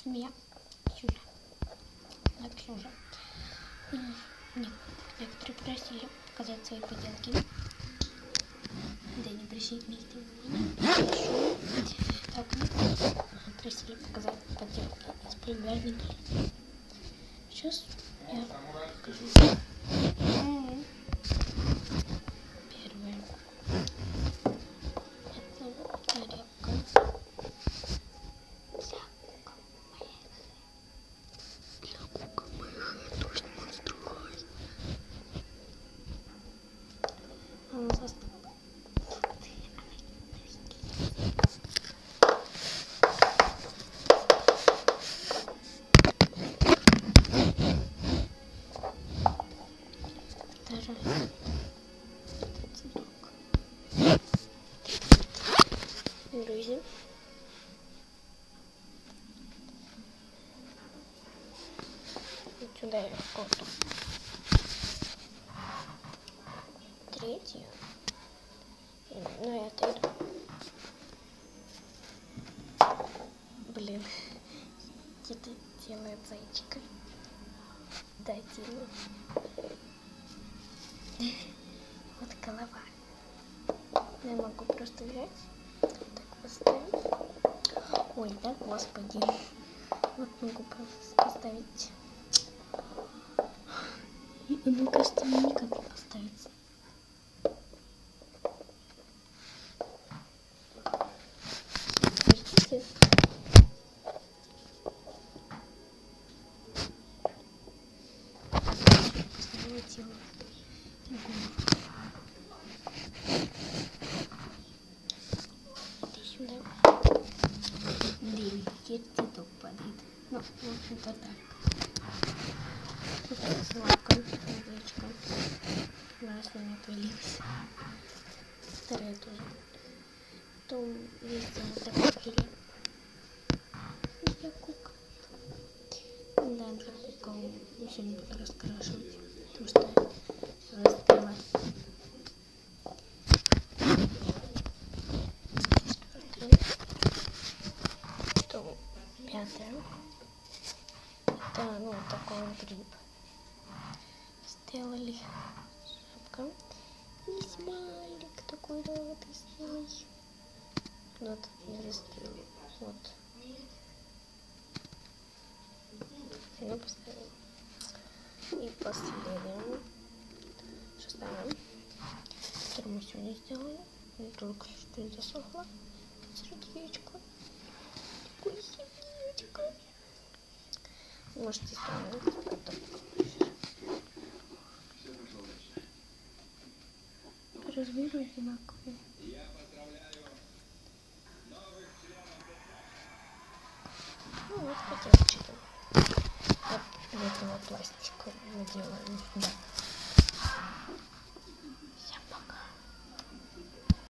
меня сюда. Так, уже. Некоторые просили показать свои поделки. Да, не обращайте на их внимание. Так, просили показать поделки из полимерной глины. Сейчас я покажу. Первое. Это тарелка. Друзья. Вот сюда я кладу. Третью. Ну, я отойду. Блин. Где-то делает зайчика. Да, делаю. Вот голова. Я могу просто взять. Поставить. Ой, да, господи. Вот могу поставить. И оно, кажется, никак не поставится. Видите? Поставила тело. Сюда. Блин, теперь цветок падает. Ну, в общем-то так. Тут слабка, сердечко. Раз у меня появилась. Вторая тоже. Потом есть вот такая филе. Для кукол. Да, для кукол еще не буду раскрашивать, потому что все застыло. Пятое. Это, ну, такой вот гриб. Сделали шапка. И смайлик такой, да, вот и сделай. Вот, не застыл. Вот. Ну, поставим. И последнее. Шестая. Которую мы сегодня сделали. И только чуть-чуть засохло. Сердечко. Такое сердечко. Можете сравнить потом. Размеры одинаковые. Ну вот поделочки. Вот из этого пластика мы делаем. Да.